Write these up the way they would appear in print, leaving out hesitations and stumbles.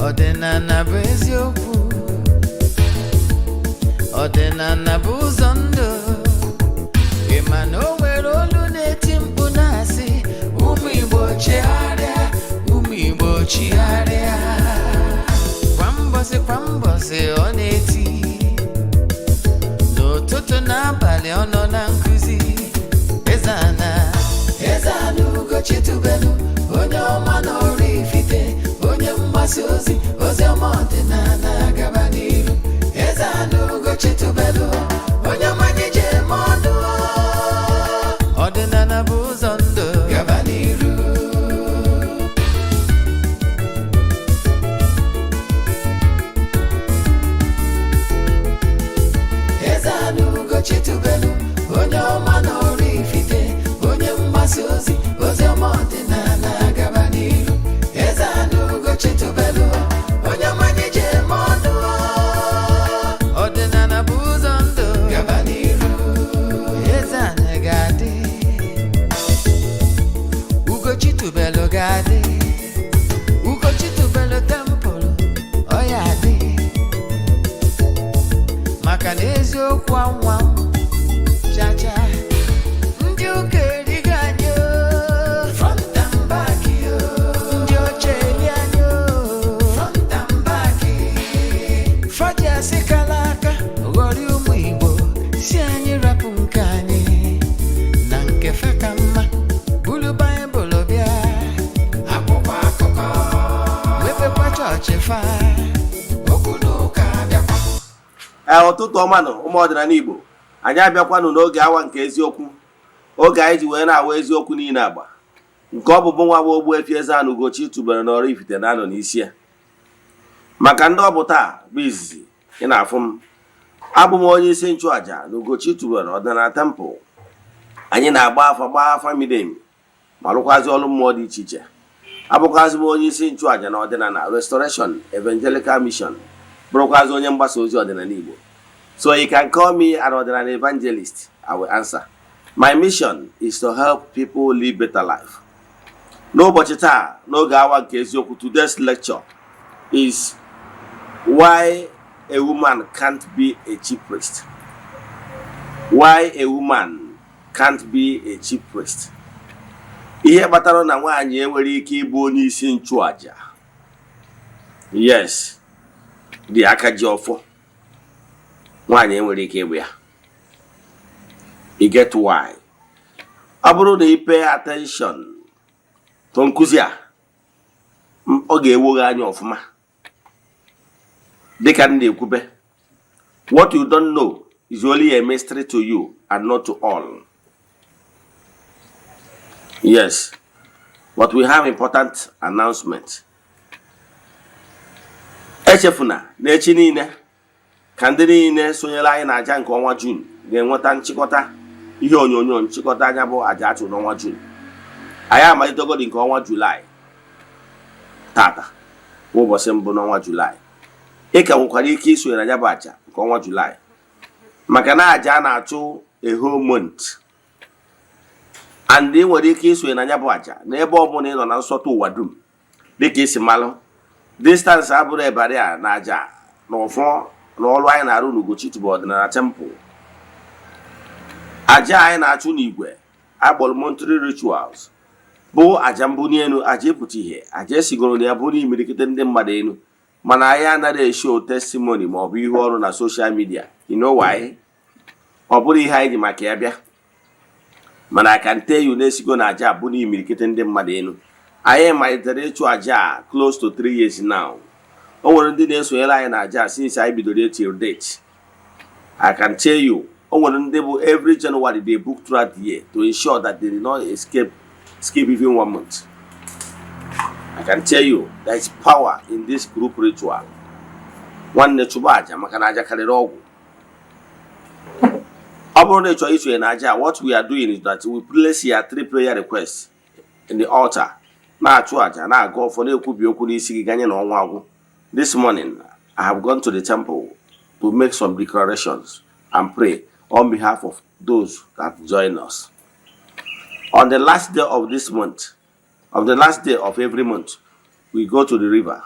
Eze-Ana bụ eziokwu, Eze-Ana bụ ụzọ ndụ. Ịma na o nwere olu na-eti mkpu na-asị ụmụ Igbo chigharịa, ụmụ Igbo chigharịa. Kwa mbọsị ọ na-eti, n'ụtụtụ n'abalị ọ nọ na nkuzi. Eze-Ana Ugochi tubelu, onye ọma n'ọrụ ifite, onye mgbasa ozi ọma ọdịnala gaba n'iru. Eze-Ana Ugochi tubelu, onye mmanye je eme ọnụ. Ọdịnala bụ ụzọ ndụ gaba n'iru. Eze-Ana Ugochi tubelu, onye ọma n'ọrụ ifite, onye mgbasa ozi ọma ọdịnala gaba n'iru. Eze-Ana Ugochi tubelu, onye mmanye je eme ọnụ. Ọdịnala bụ ụzọ ndụ gaba n'iru. Eze-Ana ga-adị, Ugochi tubelu ga-adị, Ugochi tubelu tempụlụ ọ ya adị, maka na eziokwu anwa chacha. Ndị ụka erigo anyị front and back, ndị oche eri anyị front and back. Faji asị kala aka ghọrị ụmụ Igbo, si anyị rapụ nke anyị na nke fe ka mma. Bulu Baịbụl bịa, akwụkwọ akụkọ, mepekwa chọọchị fa, okwu n'ụka bịakwa. Ụtụtụ ọma nụ ụmụ ọdịnala Igbo, anyị abịakwanụ n'oge awa nke eziokwu, oge anyị ji wee na-awa eziokwu niile agba, nke ọ bụbụ nwa bụ Ogbuefi Eze-Ana Ugochi tubelu n'ọrụ ifite na-anọ n'isi ya. Maka ndị ọ bụ taa bụ izizi ị na-afụ m, abụ m onye isi nchụaja na Ugochi tubelu ọdịnala tempụl. Anyị na-agba afa miri emi ma rụkwazi ọrụ mmụọ dị iche iche. Abụkwazi m onye isi nchụaja na ọdịnala Restoration Evangelical Mission, bụrụkwazi onye mgbasa ozi ọdịnala Igbo. So you can call me an ordinary evangelist, I will answer. My mission is to help people live better life. N'ụbọchị taa n'oge awa nke eziokwu, today's lecture is why a woman can't be a chief priest. Why a woman can't be a chief priest. Ihe kpatara na nwaanyị enwere ike ịbụ onye isi nchụaja. Yes, the aka ji ọfọ. Nwaanyị enwere ike ịbụ ya. You get why? Ọ bụrụ na ị pay attention to nkuzi a, ọ ga-ewogha anya ọfụma. Dịka ndị ekwube, what you don't know is only a mystery to you and not to all. Yes, but we have important announcement. Echefuna na echi niile ka ndị niile sonyere anyị na aja nke ọnwa June ga-enweta nchịkọta ihe onyonyo nchịkọta anya bụ aja atụ n'ọnwa June. Anyị amalitogodi nke ọnwa Julaị tata ụbọchị mbụ n'ọnwa Julaị. Ị ka nwekwara ike isonyere anya bụ aja nke ọnwa Julaị, maka na aja a na-achụ a whole month, and ị nwere ike isonyere anya bụ aja n'ebe ọ bụla ị nọ na nsọtụ ụwa dum. Dịka isi malụ, distance abụrụ ebari a na aja na ọfọ na ọrụ anyị na-arụ n'Ugochi tubelu ọdịnala temple. Aja anyị na-achụ n'igwe agbọrọ monthly rituals bụ aja mbuni enu, aja ịpụta ihe, aja esigoro na ya bụ n'imirikite ndị mmadụ enu, mana anyị anaghị eshow testimony ma ọ bụ ihe ọrụ na social media. You know why? Ọ bụrụ ihe anyị ji maka ya bịa, mana I can tell you na-esigo na aja bụ n'imirikite ndị mmadụ enu. Anyị malitere ịchụ aja close to 3 years now. O nwere ndị na-esonyere anyị na aja since anyị bidoro till date. I can tell you, o nwere ndị bụ every January they book throughout the year to ensure that they did not skip even 1 month. I can tell you there is power in this group ritual. Nwanne chụba aja maka na aja karịrị ọgwụ. Ọ bụrụ na ịchọ isonye na aja, what we are doing is that we place here 3 prayer requests in the altar. Na-achụ aja, na-aga ọfọ, na-ekwubi okwu n'isi gị ganye na ọnwa agwụ. This morning, I have gone to the temple to make some declarations and pray on behalf of those that join us. On the last day of this month, of the last day of every month, we go to the river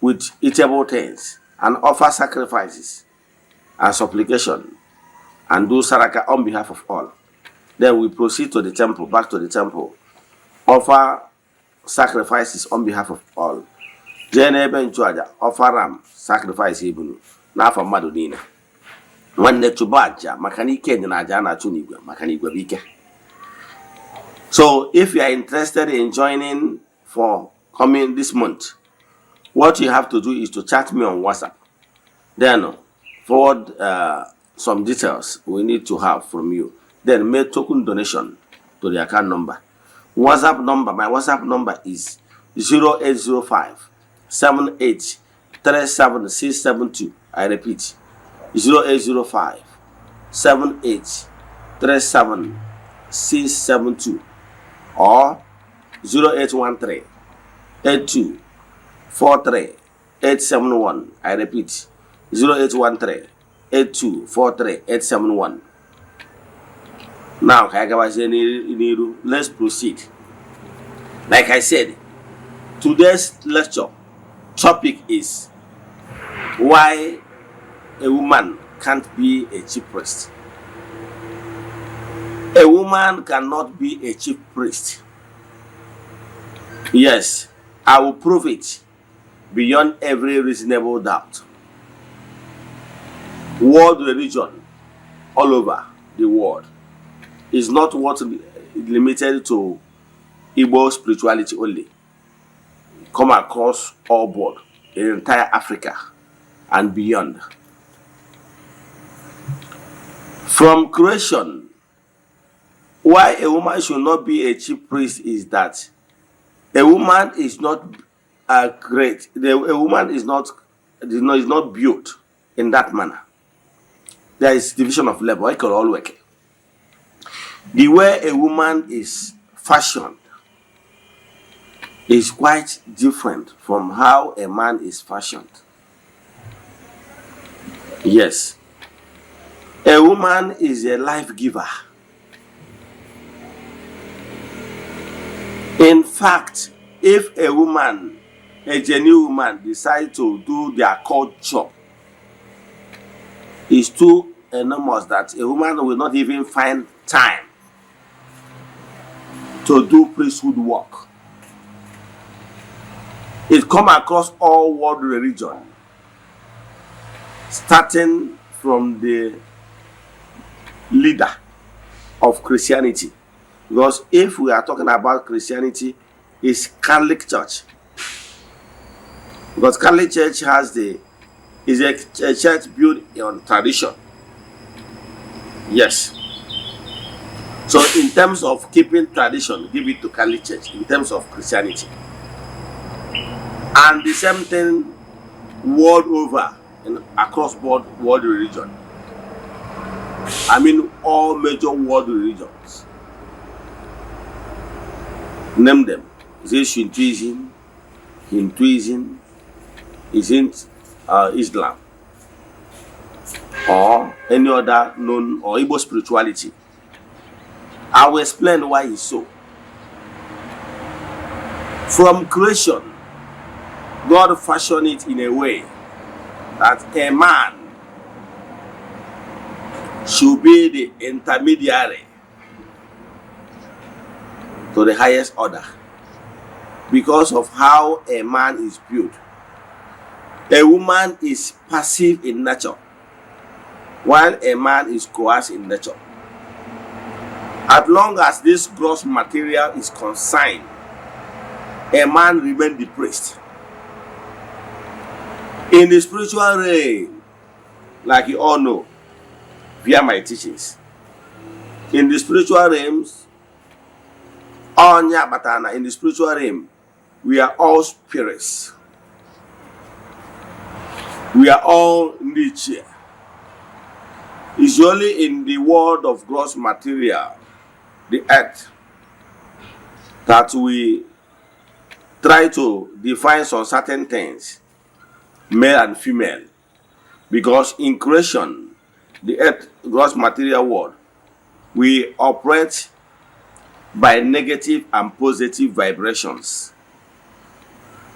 with eatable things and offer sacrifices and supplication and do saraka on behalf of all. Then we proceed to the temple, back to the temple, offer sacrifices on behalf of all. Jee n'ebe nchụaja offer ram sacrifice ibunu n'afọ mmadụ niile. Nwanne chụba aja maka na ike dị na aja na-achụ n'igwe maka na igwe bụ ike. So if you are interested in joining for coming this month, what you have to do is to chat me on WhatsApp. Then forward some details we need to have from you. Then make token donation to the account number. WhatsApp number, my WhatsApp number is 0805 78 37 672. I repeat, 0805 78 37 672 or 0813 82 43 871. I repeat, 0813 82 43 871. Now, let's proceed. Like I said, today's lecture topic is why a woman can't be a chief priest. A woman cannot be a chief priest. Yes, I will prove it beyond every reasonable doubt. World religion all over the world is not what limited to Igbo spirituality only. Come across all board in entire Africa and beyond. From creation, why a woman should not be a chief priest is that a woman is not a woman is not built in that manner. There is division of labor. I can all work. The way a woman is fashioned is quite different from how a man is fashioned. Yes. A woman is a life giver. In fact, if a woman, a genuine woman, decides to do their culture, it's too enormous that a woman will not even find time to do priesthood work. It comes across all world religion, starting from the leader of Christianity. Because if we are talking about Christianity, it's Catholic Church. Because Catholic Church is a church built on tradition. Yes. So in terms of keeping tradition, give it to Catholic Church in terms of Christianity. And the same thing world over across board world religion. I mean all major world religions. Name them. Is it Shintoism, Hinduism, isn't Islam, or any other known or Igbo spirituality? I will explain why it's so. From creation, God fashioned it in a way that a man should be the intermediary to the highest order because of how a man is built. A woman is passive in nature, while a man is coerced in nature. As long as this gross material is consigned, a man remains the priest. In the spiritual realm, like you all know, via my teachings, in the spiritual realms, in the spiritual realm, we are all spirits. We are all nature. It's only in the world of gross material, the earth, that we try to define some certain things, male and female. Because in creation, the earth, gross material world, we operate by negative and positive vibrations.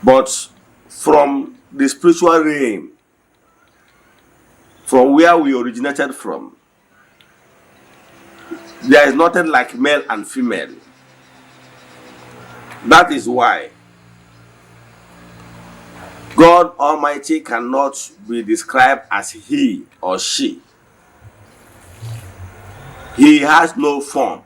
But from the spiritual realm, from where we originated from, there is nothing like male and female. That is why God Almighty cannot be described as he or she. He has no form.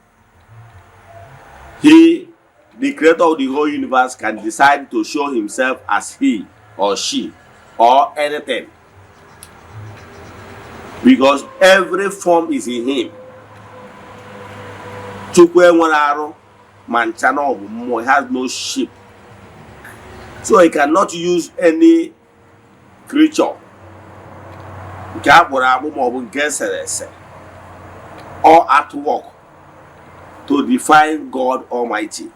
He, the creator of the whole universe, can decide to show himself as he or she or anything, because every form is in him. Chukwu enwere arụ ma ncha na ọ bụ mmụọ. He has no shape, so he cannot use any creature nke akpụrụ akpụ ma ọ bụ nke esere ese or artwork to define God Almighty.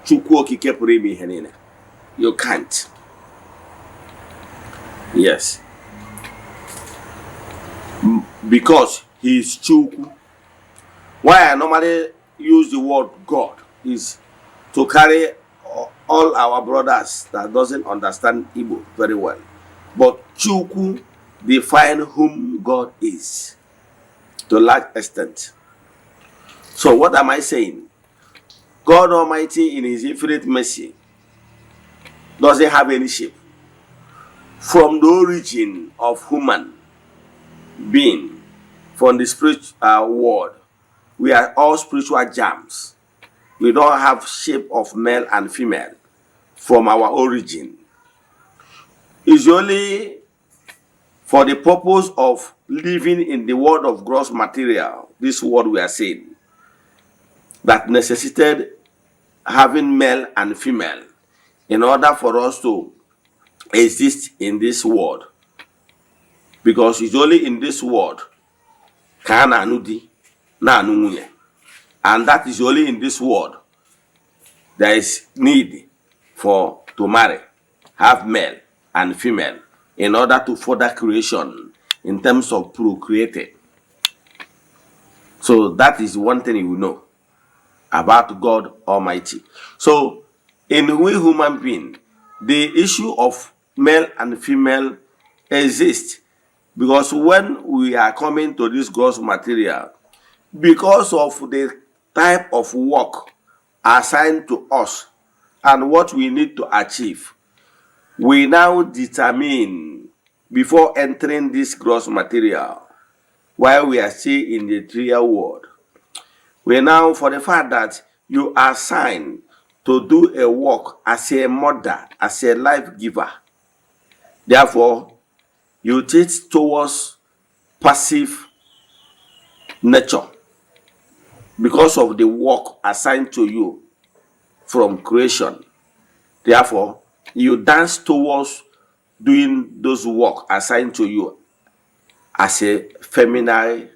Chukwu okike pụrụ ime ihe niile. You can't. Yes. Because he is Chukwu. Why I normally use the word God is to carry all our brothers that doesn't understand Igbo very well. But Chukwu define whom God is to a large extent. So what am I saying? God Almighty in his infinite mercy doesn't have any shape. From the origin of human being, from the spiritual world, we are all spiritual germs. We don't have shape of male and female from our origin. It's only for the purpose of living in the world of gross material, this world we are saying, that necessitated having male and female in order for us to exist in this world. Because it's only in this world and that is only in this world there is need for to marry, have male and female in order to further creation in terms of procreating. So that is one thing you know about God Almighty. So in we human being, the issue of male and female exists because when we are coming to this gross material, because of the type of work assigned to us and what we need to achieve, we now determine before entering this gross material, while we are still in the real world, we now, for the fact that you are assigned to do a work as a mother, as a life giver, therefore you teach towards passive nature because of the work assigned to you from creation. Therefore, you dance towards doing those work assigned to you as a feminine,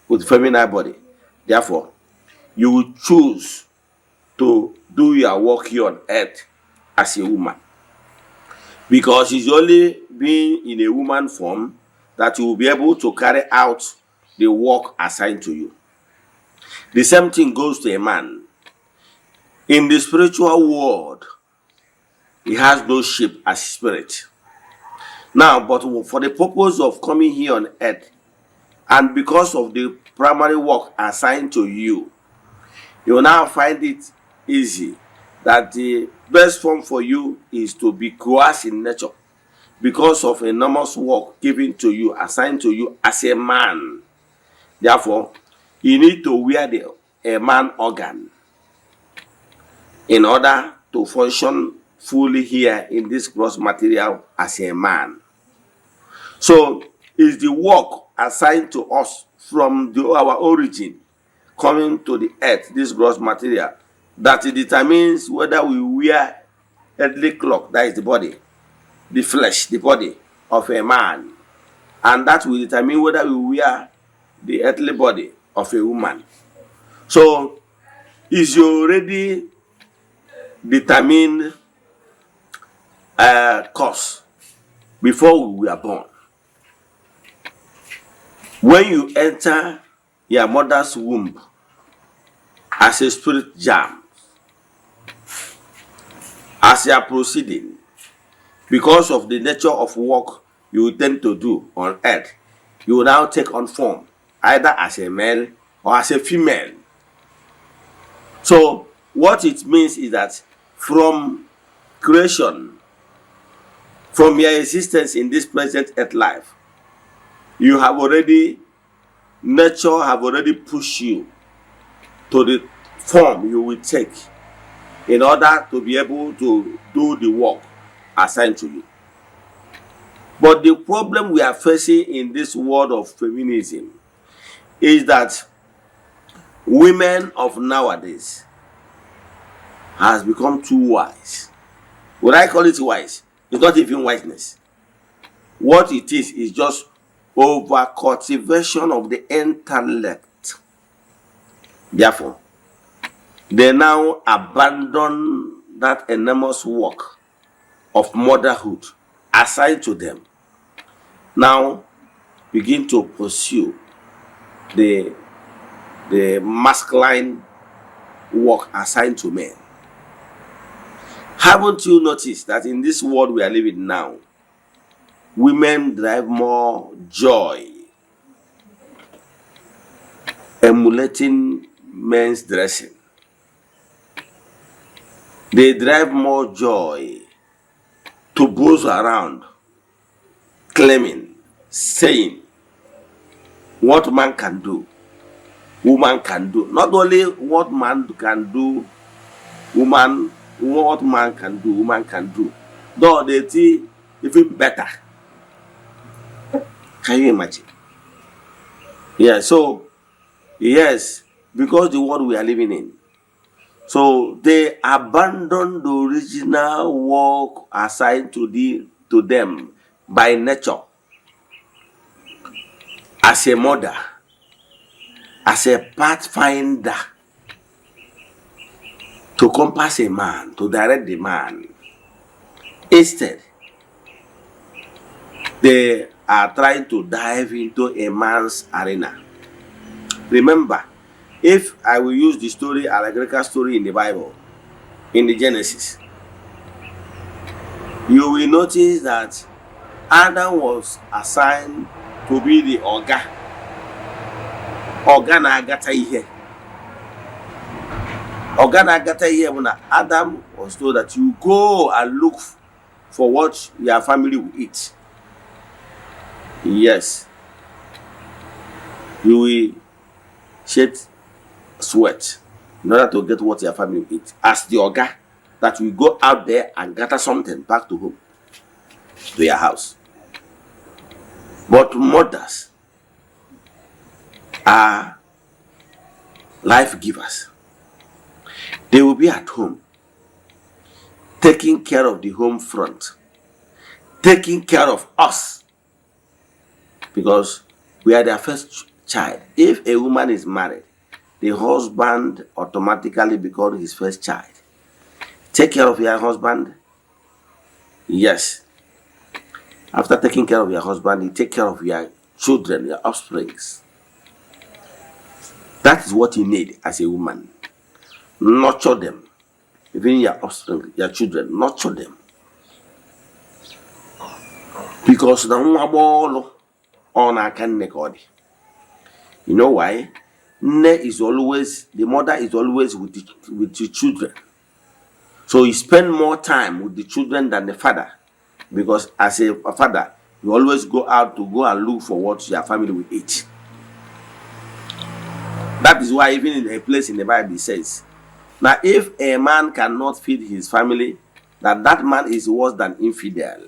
with feminine body. Therefore, you will choose to do your work here on earth as a woman. Because it's only being in a woman form that you will be able to carry out the work assigned to you. The same thing goes to a man. In the spiritual world, he has no shape as spirit. Now, but for the purpose of coming here on earth, and because of the primary work assigned to you, you will now find it easy that the best form for you is to be coerced in nature because of enormous work given to you, assigned to you as a man. Therefore, you need to wear a man organ in order to function fully here in this gross material as a man. So, it's the work assigned to us from our origin coming to the earth, this gross material, that it determines whether we wear earthly cloth, that is the body, the flesh, the body of a man, and that will determine whether we wear the earthly body of a woman. So, is already determined cause before we were born. When you enter your mother's womb as a spirit germ, as you are proceeding, because of the nature of work you tend to do on earth, you will now take on form, either as a male or as a female. So what it means is that from creation, from your existence in this present earth life, nature have already pushed you to the form you will take in order to be able to do the work assigned to you. But the problem we are facing in this world of feminism is that women of nowadays has become too wise. Would I call it wise? It's not even wiseness. What it is just over cultivation of the intellect. Therefore, they now abandon that enormous work of motherhood assigned to them. Now begin to pursue the masculine work assigned to men. Haven't you noticed that in this world we are living now, women derive more joy emulating men's dressing? They derive more joy to boast around, claiming, saying what man can do, woman can do. Not only what man can do, what man can do, woman can do. Though they see even better. Can you imagine? Yeah, so yes, because the world we are living in. So they abandon the original work assigned to them by nature. As a mother, as a pathfinder, to compass a man, to direct the man. Instead, they are trying to dive into a man's arena. Remember, if I will use the story, allegorical story in the Bible, in the Genesis, you will notice that Adam was assigned to be the Oga. Oga na agata ihe. Oga na agata ihe when Adam was told that you go and look for what your family will eat. Yes. You will shed sweat in order to get what your family will eat. As the Oga, that will go out there and gather something back to home, to your house. But mothers are life givers. They will be at home, taking care of the home front, taking care of us, because we are their first child. If a woman is married, the husband automatically becomes his first child. Take care of your husband. Yes. After taking care of your husband, you take care of your children, your offsprings. That is what you need as a woman. Nurture them. Even your offspring, your children, nurture them. Because the you know why? The mother is always with the children. So you spend more time with the children than the father. Because as a father, you always go out to go and look for what your family will eat. That is why even in a place in the Bible it says, now if a man cannot feed his family, that man is worse than infidel.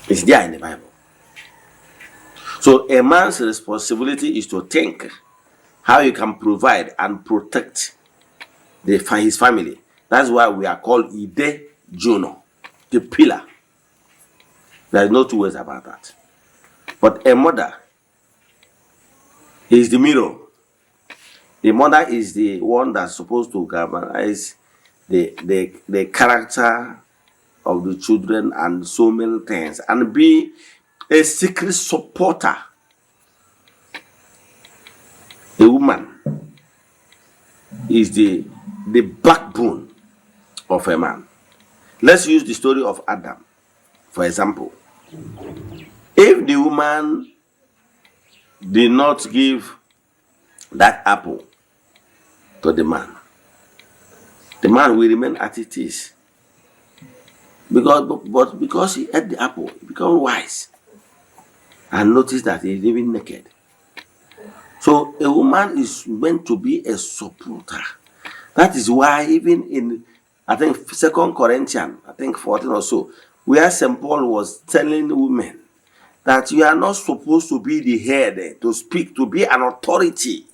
It's there in the Bible. So a man's responsibility is to think how he can provide and protect his family. That's why we are called Ide Juno, the pillar. There is no two ways about that. But a mother is the mirror. The mother is the one that's supposed to galvanize the character of the children and so many things, and be a secret supporter. A woman is the backbone of a man. Let's use the story of Adam, for example. If the woman did not give that apple to the man will remain as it is. Because he ate the apple, he became wise and noticed that he's living naked. So a woman is meant to be a supporter. That is why even in, I think, 2 Corinthians, 14 or so, where St. Paul was telling women that you are not supposed to be the head, to speak, to be an authority.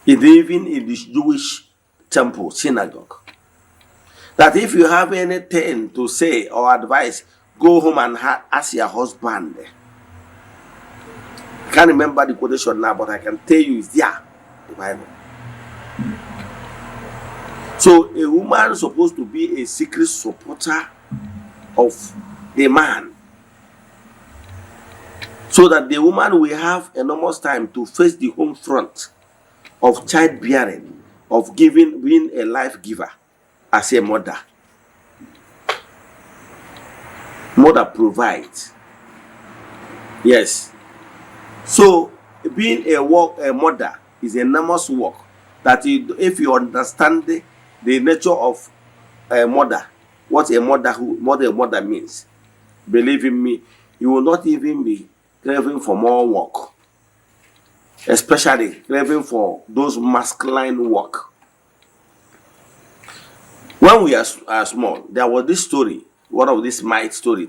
Even in the Jewish temple, synagogue. That if you have anything to say or advise, go home and ask your husband. I can't remember the quotation now, but I can tell you it's there, the Bible. So a woman is supposed to be a secret supporter of the man, so that the woman will have enormous time to face the home front of childbearing, of giving, being a life giver as a mother. Mother provides. Yes. So being a mother is enormous work. That if you understand the nature of a mother, what a mother means, believe in me, you will not even be craving for more work, especially craving for those masculine work. When we are small, there was this story, one of these might story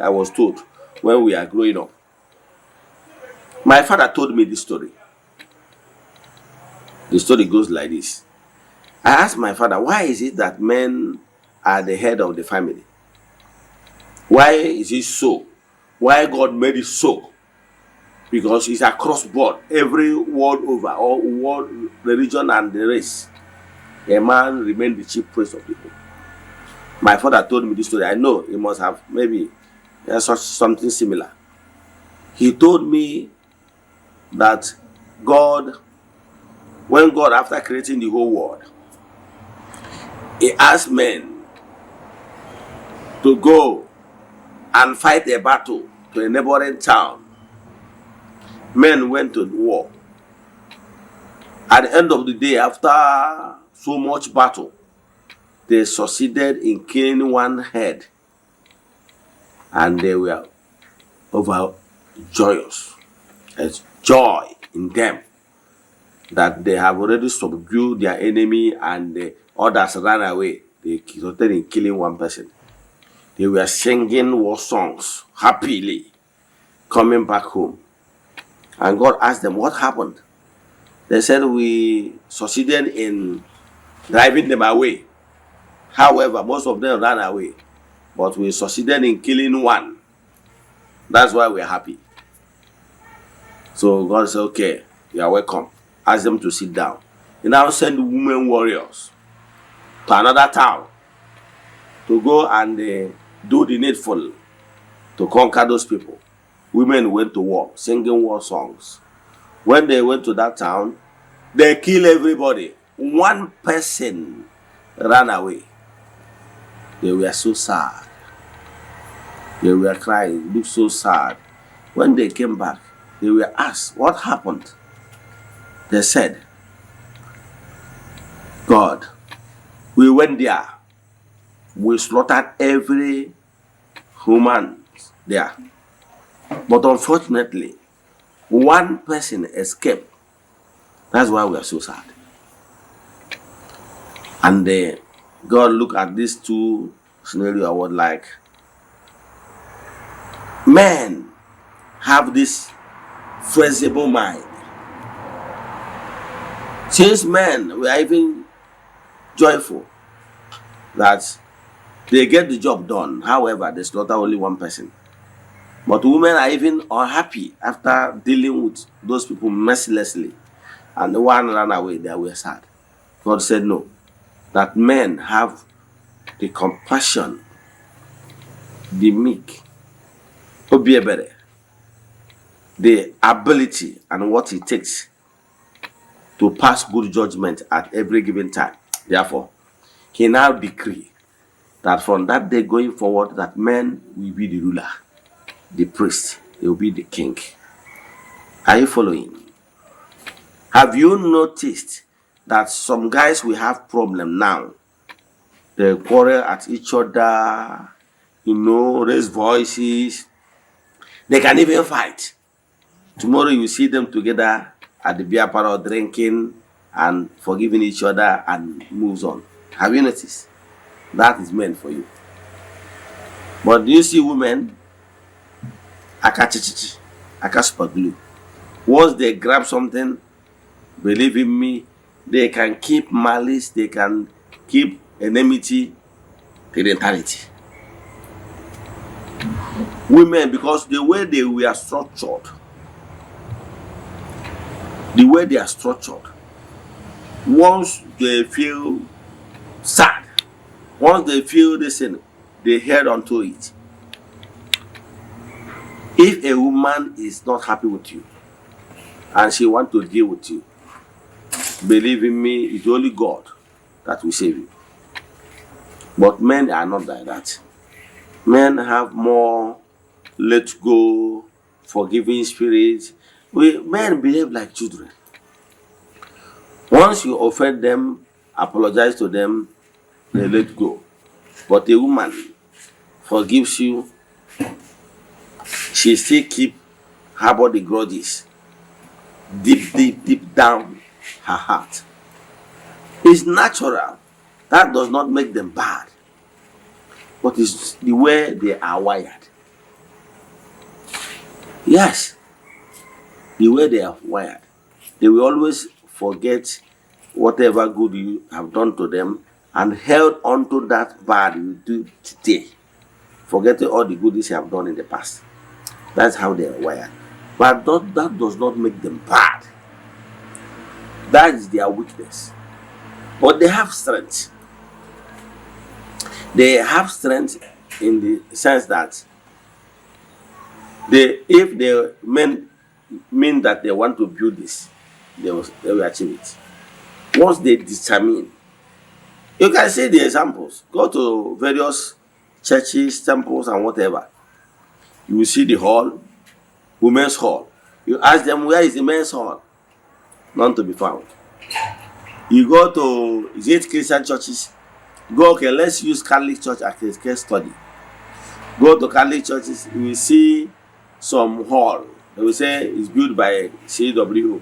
I was told when we are growing up. My father told me this story. The story goes like this. I asked my father, why is it that men are the head of the family? Why is it so? Why God made it so? Because it's across board, every world over, all world, religion and the race. A man remained the chief priest of people. My father told me this story. I know he must have maybe something similar. He told me that when God, after creating the whole world, he asked men to go and fight a battle to a neighboring town. Men went to war. At the end of the day, after so much battle, they succeeded in killing one head, and they were overjoyous. There's joy in them that they have already subdued their enemy, and the others ran away. They resulted in killing one person. They were singing war songs happily, coming back home. And God asked them, what happened? They said, we succeeded in driving them away. However, most of them ran away, but we succeeded in killing one. That's why we're happy. So God said, okay, you are welcome. Ask them to sit down. He now sent women warriors to another town to go and do the needful to conquer those people. Women went to war, singing war songs. When they went to that town, they killed everybody. One person ran away. They were so sad. They were crying, looked so sad. When they came back, they were asked, what happened? They said, God, we went there. We slaughtered every human there. But unfortunately, one person escaped. That's why we are so sad. And God looked at these two scenarios. I was like, men have this flexible mind. Since men were even joyful that they get the job done, however, they slaughter only one person. But women are even unhappy after dealing with those people mercilessly. And the one ran away, they were sad. God said no. That men have the compassion, the meek, the ability and what it takes to pass good judgment at every given time. Therefore, he now decree that from that day going forward, that men will be the ruler, the priest, they will be the king. Are you following? Have you noticed that some guys will have problem now? They quarrel at each other, raise voices. They can even fight. Tomorrow you see them together at the beer parlor drinking and forgiving each other and moves on. Have you noticed? That is meant for you. But do you see women? Aka super glue. Once they grab something, believe in me, they can keep malice, they can keep enmity till eternity. Women, because the way they were structured, once they feel sad, once they feel this thing, they head onto it. If a woman is not happy with you and she wants to deal with you, believe in me, it's only God that will save you. But men are not like that. Men have more let go, forgiving spirit. Men behave like children. Once you offend them, apologize to them, they let go. But a woman forgives you, she still keep harbor the grudges deep down her heart. It's natural. That does not make them bad. But it's the way they are wired. Yes. The way they are wired. They will always forget whatever good you have done to them and held on to that bad you do today, forgetting all the goodies you have done in the past. That's how they are wired. But that does not make them bad. That is their weakness. But they have strength. They have strength in the sense that if they mean that they want to build this, they will achieve it. Once they determine, you can see the examples. Go to various churches, temples, and whatever. You will see the hall, women's hall. You ask them, where is the men's hall? None to be found. You go to, is it Christian churches? Go, okay, let's use Catholic Church as a case study. Go to Catholic churches, you will see some hall. They will say it's built by CWO.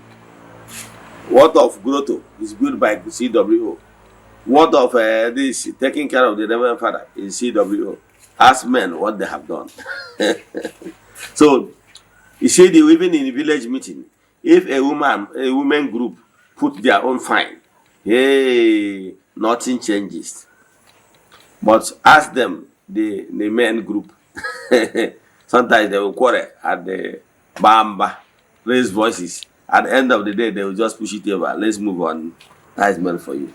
What of Grotto is built by CWO. What of this taking care of the Reverend Father is CWO. Ask men what they have done. So you see, even in the village meeting, if a women group put their own fine, hey, nothing changes. But ask them, the men group, sometimes they will quarrel at the bamba, raise voices. At the end of the day, they will just push it over. Let's move on. That is meant for you.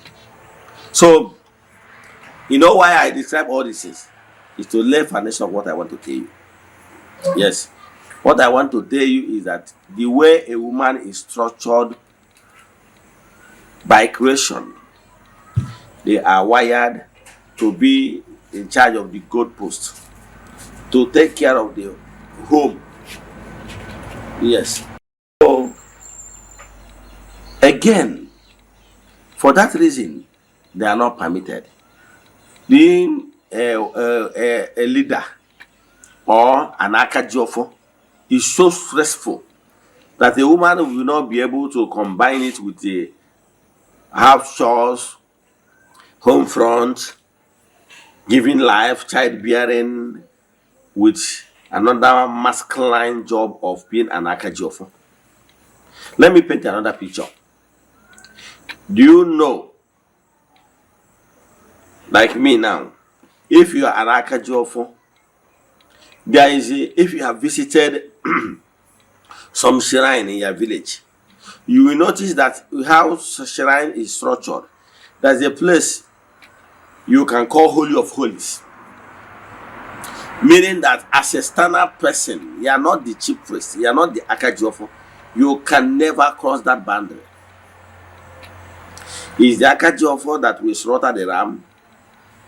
So, you know why I describe all this is to lay foundation of what I want to tell you. Yes. What I want to tell you is that the way a woman is structured by creation, they are wired to be in charge of the goalpost, to take care of the home. Yes. So, again, for that reason, they are not permitted. Being a leader or an akajiofo is so stressful that a woman will not be able to combine it with the house chores, home front, giving life, childbearing, with another masculine job of being an akajiofo. Let me paint another picture. Do you know, like me now, if you are an akajiofo, there is if you have visited some shrine in your village, you will notice that how shrine is structured. There's a place you can call Holy of Holies. Meaning that as a standard person, you are not the chief priest, you are not the akajiofo, you can never cross that boundary. It's the akajiofo that will slaughter the ram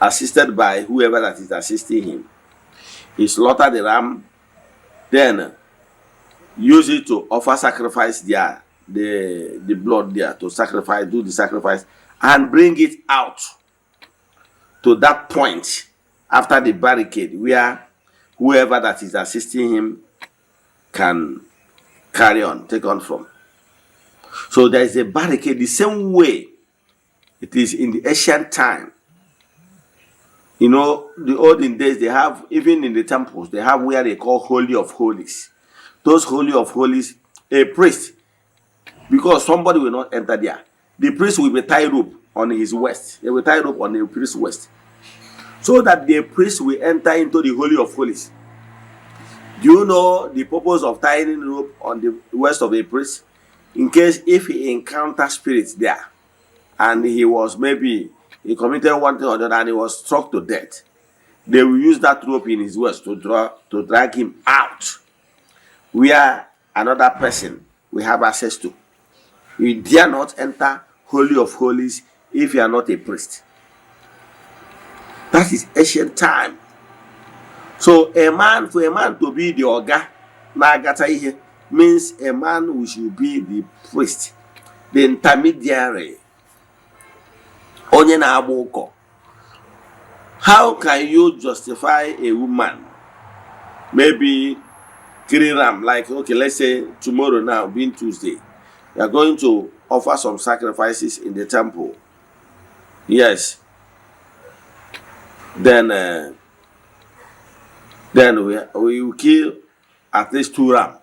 assisted by whoever that is assisting him. He slaughter the ram, then use it to offer sacrifice there, the blood there to sacrifice, do the sacrifice, and bring it out to that point after the barricade where whoever that is assisting him can carry on, take on from. So there is a barricade the same way it is in the ancient time. You know, the olden days, they have, even in the temples, they have where they call Holy of Holies. Those Holy of Holies, a priest, because somebody will not enter there, the priest will be tied rope on his waist. They will tie rope on the priest's waist, so that the priest will enter into the Holy of Holies. Do you know the purpose of tying rope on the waist of a priest? In case if he encounters spirits there, and he was maybe, he committed one thing or the other and he was struck to death, they will use that rope in his waist to drag him out where another person will have access to. You dare not enter Holy of Holies if you are not a priest. That is ancient time. So for a man to be the oga na-agata ihe means a man who should be the priest, the intermediary, onye na-agba ụkọ. How can you justify a woman maybe killing ram, like, okay, let's say tomorrow now being Tuesday, you are going to offer some sacrifices in the temple. Yes. Then we will kill at least 2 ram.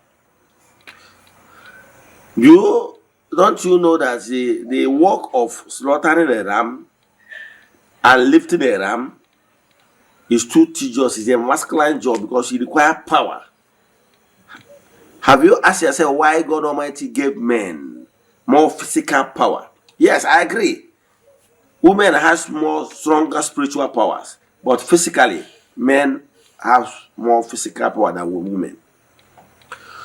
Don't you know that the work of slaughtering a ram and lifting a ram is too tedious? It's a masculine job because it requires power. Have you asked yourself why God Almighty gave men more physical power? Yes, I agree. Women has more stronger spiritual powers, but physically, men have more physical power than women.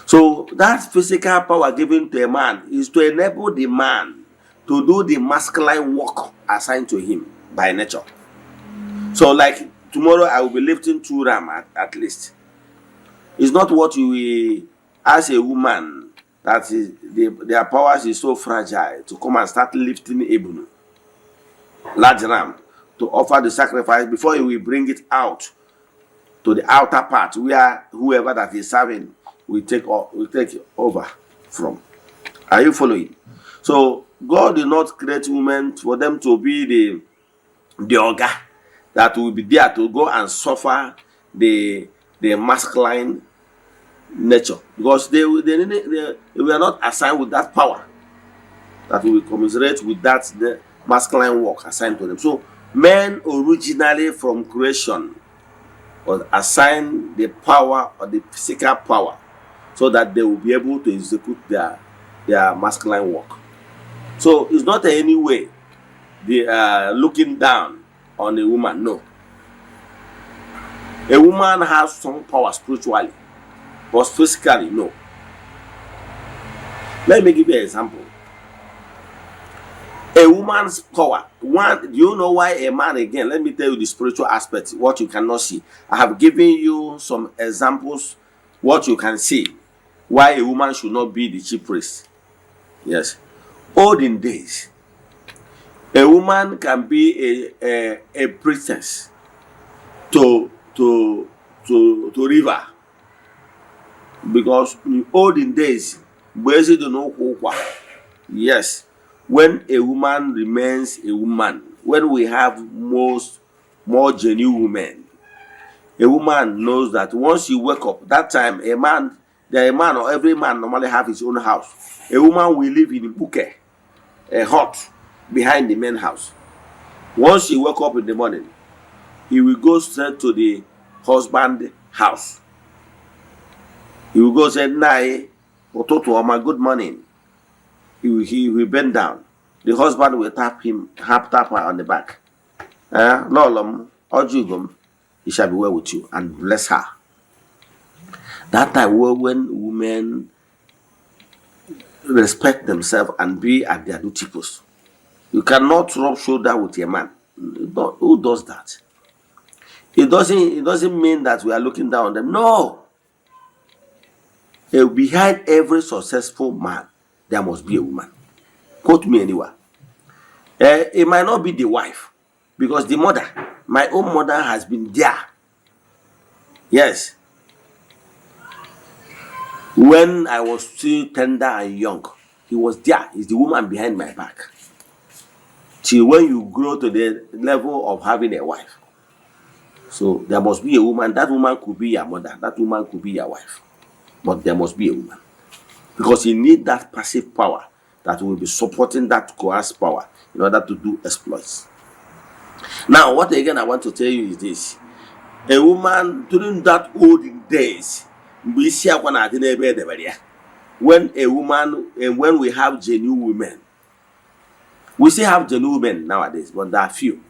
So that physical power given to a man is to enable the man to do the masculine work assigned to him by nature. So like tomorrow I will be lifting 2 ram at least. It's not what you will, as a woman, that is their powers is so fragile to come and start lifting a large ram to offer the sacrifice before you will bring it out to the outer part where whoever that is serving will take over from. Are you following? So God did not create women for them to be the oga that will be there to go and suffer the masculine nature, because they were not assigned with that power that will commiserate with that the masculine work assigned to them. So men originally from creation was assigned the power or the physical power so that they will be able to execute their masculine work. So it's not in any way looking down on a woman. No. A woman has some power spiritually, but physically, no. Let me give you an example. A woman's power. Do you know why a man, again, let me tell you the spiritual aspect, what you cannot see. I have given you some examples, what you can see, why a woman should not be the chief priest. Yes. Olden days, a woman can be a priestess to river, because in olden days, yes, when a woman remains a woman, when we have more genuine women, a woman knows that once you wake up, that time a man or every man normally have his own house. A woman will live in a bouquet, a hut behind the main house. Once he wake up in the morning, he will go straight to the husband house. He will go say, "Nai, Ototo, good morning." He will bend down. The husband will tap her on the back. Lolom, Ojugum, he shall be well with you, and bless her. That time when women respect themselves and be at their duty post. You cannot rub shoulder with a man. Who does that? It doesn't mean that we are looking down on them. No. Behind every successful man, there must be a woman. Quote me anywhere. It might not be the wife, because the mother, my own mother, has been there. Yes. When I was still tender and young, he was there. He's the woman behind my back. Till when you grow to the level of having a wife. So there must be a woman. That woman could be your mother. That woman could be your wife. But there must be a woman. Because you need that passive power that will be supporting that coerced power in order to do exploits. Now, what again I want to tell you is this. A woman during that olden days, when a woman, and when we have genuine women, we still have genuine women nowadays, but there are few.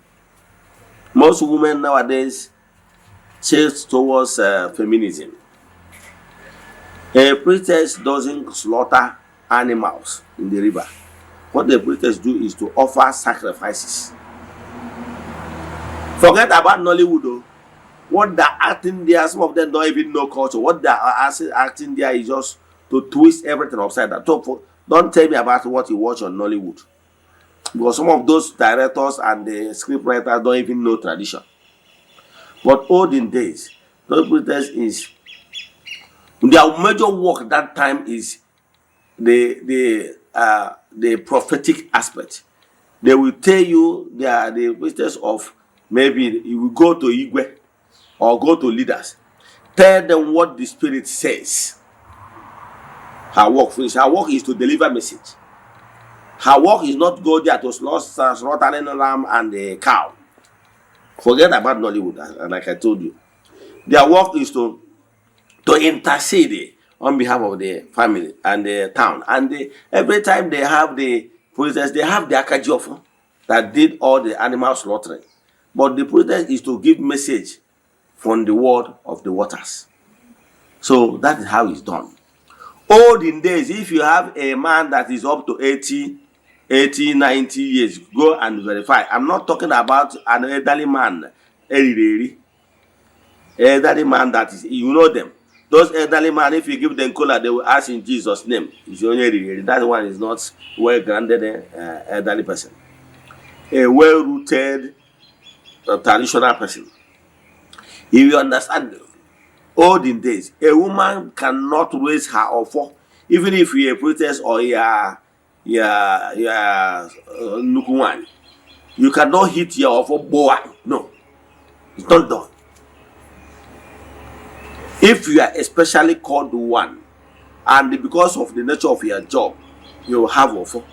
Most women nowadays chase towards feminism. A priestess doesn't slaughter animals in the river. What the priestess do is to offer sacrifices. Forget about Nollywood though. What they're acting there, some of them don't even know culture. What they're acting there is just to twist everything upside down. Don't tell me about what you watch on Nollywood. Because some of those directors and the scriptwriters don't even know tradition. But olden days, those priestess is their major work that time is the prophetic aspect. They will tell you they are the priestess of, maybe you will go to Igwe or go to leaders. Tell them what the spirit says. Her work finish. Her work is to deliver message. Her work is not go there to slaughter an ram and a cow. Forget about Nollywood, like I told you. Their work is to intercede on behalf of the family and the town. And every time they have the priestess, they have the Akajiofo that did all the animal slaughtering. But the priestess is to give message from the word of the waters. So that is how it's done. Olden days, if you have a man that is up to 80, 90 years, go and verify. I'm not talking about an elderly man. Elderly man that is, you know them. Those elderly men, if you give them cola, they will ask in Jesus' name. That one is not well-grounded elderly person. A well-rooted traditional person. If you understand, olden days, a woman cannot raise her offer, even if you're a priestess or nukuwan. You cannot hit your offer boy. No, it's not done. If you are especially called one, and because of the nature of your job, you will have offer.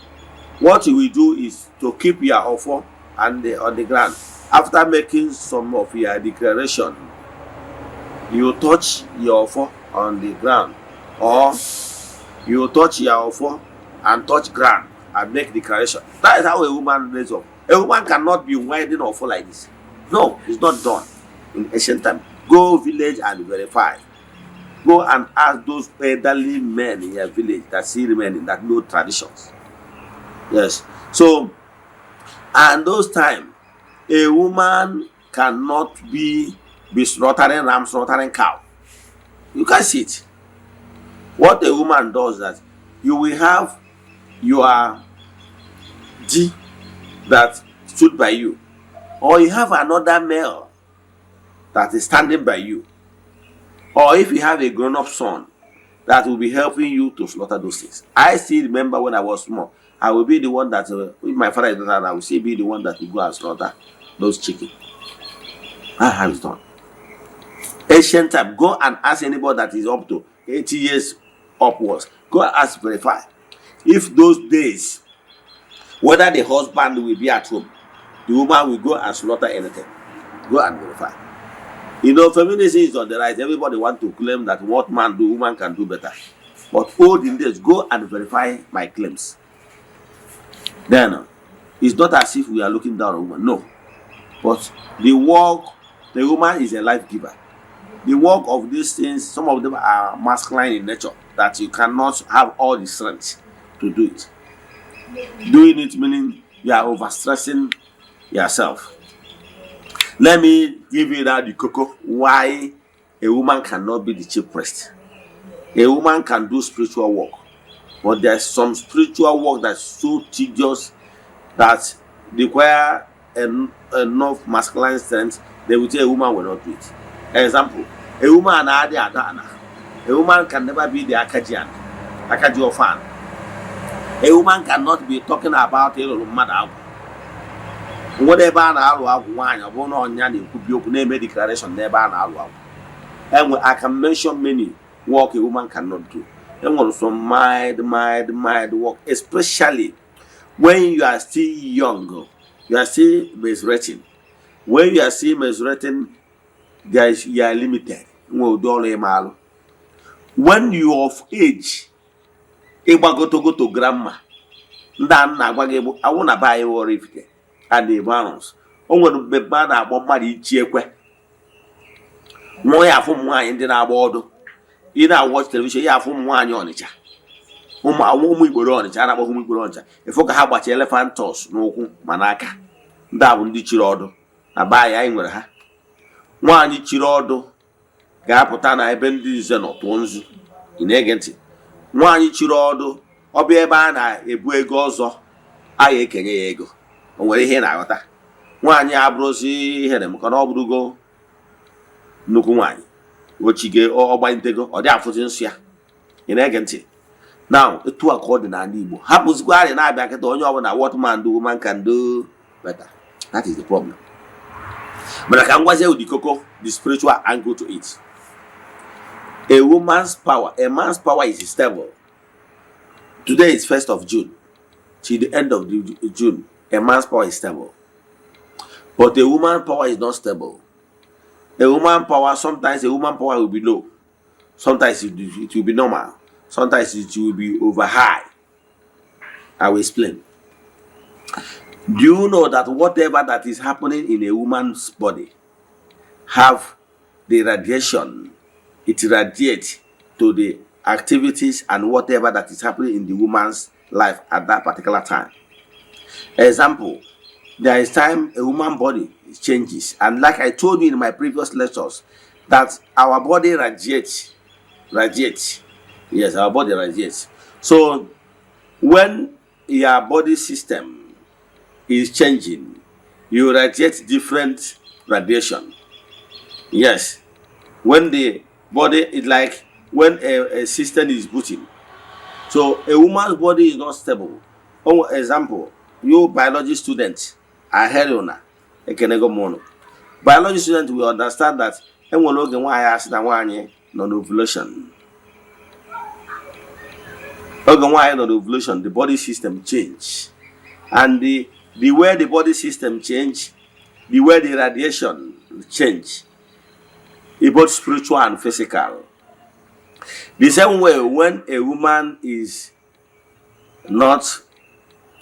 What you will do is to keep your offer on the ground. After making some of your declaration, you touch your offer on the ground, or you touch your offer and touch ground and make declaration. That is how a woman raises up. A woman cannot be winding offer like this. No, it's not done in ancient time. Go village and verify. Go and ask those elderly men in your village that see remaining, that know traditions. Yes. So, and those times, a woman cannot be slaughtering ram, slaughtering cow. You can see it. What a woman does that you will have your G that stood by you, or you have another male that is standing by you, or if you have a grown-up son that will be helping you to slaughter those things. I still remember when I was small, I will be the one that, if my father is not, I will still be the one that will go and slaughter those chicken. That's how it's done. Ancient time, go and ask anybody that is up to 80 years upwards. Go and ask, verify. If those days, whether the husband will be at home, the woman will go and slaughter anything. Go and verify. You know, feminism is on the rise. Everybody wants to claim that what man do, woman can do better. But olden days, go and verify my claims. Then, it's not as if we are looking down on women. No. But the woman is a life giver. The work of these things, some of them are masculine in nature, that you cannot have all the strength to do it. Doing it meaning you are overstressing yourself. Let me give you now the cocoa why a woman cannot be the chief priest. A woman can do spiritual work, but there's some spiritual work that's so tedious that require enough masculine strength. They will say a woman will not do it. Example, a woman and Eze-Ana. A woman can never be the Akaji fan. A woman cannot be talking about a mother. Whatever an hour wine or one on Yanni could be open a declaration never an hour. And I can mention many work a woman cannot do. And one from mild work, especially when you are still young, you are still menstruating. When you are still menstruating, you are limited. When you are of age, you go to grandma. I want to buy a worry and the balance. Only the man about money cheaply. More from wine than our board. In our watch television, you have from wine on it. I won't we go on it, and I won't go on it. If you have what elephant toss, no manaka. That will ditch your order. I buy I with her. One each your order. Gapotana, I bend this and not ones in Egenti. One each your order. Or be a banner, a boy goes off. I can ego. On where he now. One ya brosi, had him can all go. No one. What you get all by Tego or their footings in Egenti. Now, the two according and Igbo. Happens go and I back at on your what man do, woman can do better. That is the problem. But I can watch the cocoa, the spiritual angle to it. A woman's power, a man's power is stable. Today is 1st of June. Till the end of June, a man's power is stable. But a woman's power is not stable. A woman's power, sometimes a woman's power will be low. Sometimes it will be normal. Sometimes it will be over high. I will explain. Do you know that whatever that is happening in a woman's body have the radiation? It radiates to the activities and whatever that is happening in the woman's life at that particular time. Example, there is time a woman's body changes. And like I told you in my previous lectures, that our body radiates. Yes, our body radiates. So when your body system is changing, you radiate different radiation. Yes. When the body is like when a system is booting. So a woman's body is not stable. For example, you biology student, I heard you now. Biology student will understand that non-ovulation. The body system change, and the way the body system change, the way the radiation change, both spiritual and physical. The same way when a woman is not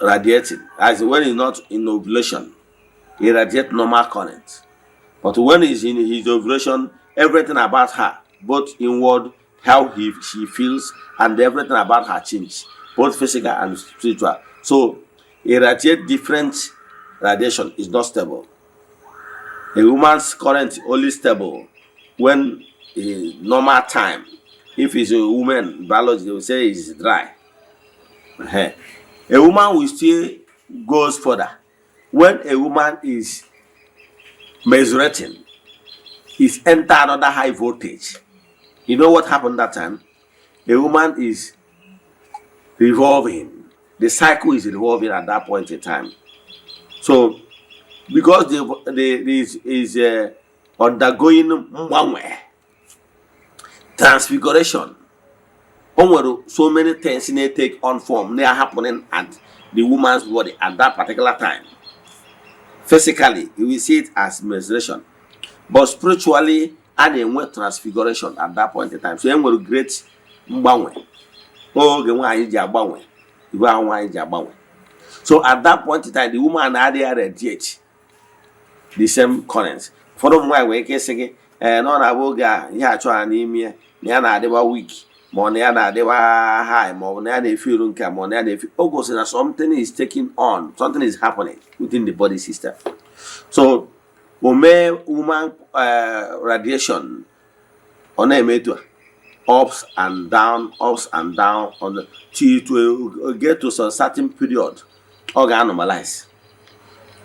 radiating, as when he's not in ovulation, he radiates normal current. But when he's in his ovulation, everything about her, both inward, how she feels, and everything about her change, both physical and spiritual. So, irradiate different radiation is not stable. A woman's current only stable when a normal time. If it's a woman, biology, they will say it's dry. A woman will still goes further. When a woman is menstruating, it's enter another high voltage. You know what happened that time? A woman is revolving. The cycle is revolving at that point in time. So, because the is undergoing transfiguration, so many things they take on form. They are happening at the woman's body at that particular time. Physically, you will see it as menstruation, but spiritually, and then went transfiguration at that point in time. So, you will great mbanwe. So, at that point in time, the woman had radiate the same currents. For them, why we can say, no, I will go. Yeah, try anemia. Niana, they were weak. Moniana, they were high. Moniana, they feel income. Moniana, they feel. August, something is taking on. Something is happening within the body system. So, Ome woman radiation on a ups and down on the till to get to some certain period or normalize.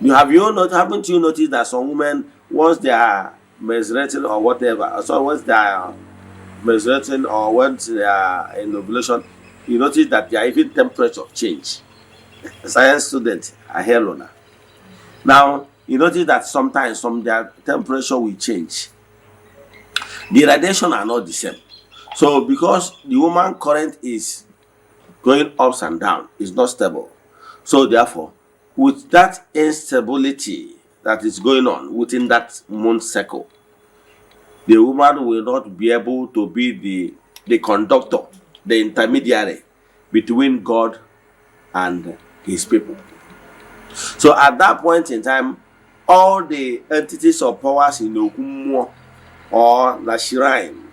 Haven't you noticed that some women, once they are menstruating or whatever, so once they are menstruating or once they are in ovulation, you notice that their even temperature change. Science student, I hear Lona. Now you notice that sometimes their temperature will change. The radiation are not the same. So because the woman current is going ups and down, is not stable. So therefore, with that instability that is going on within that moon cycle, the woman will not be able to be the conductor, the intermediary between God and his people. So at that point in time, all the entities or powers in Okumuo or the shrine,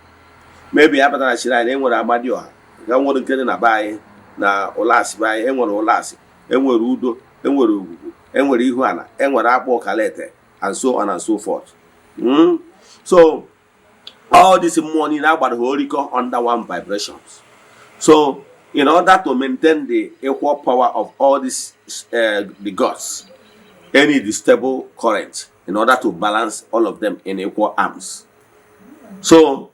maybe after the shrine, enwere Amadioha, enwere nkene na bai na Olasi bai, enwere Olasi, enwere Udo, enwere Ugugu, enwere Ihuana, enwere Akpo Kalete, and so on and so forth. So all this money now but Horiko under one vibrations. So in order to maintain the equal power of all these the gods, any stable current, in order to balance all of them in equal arms. So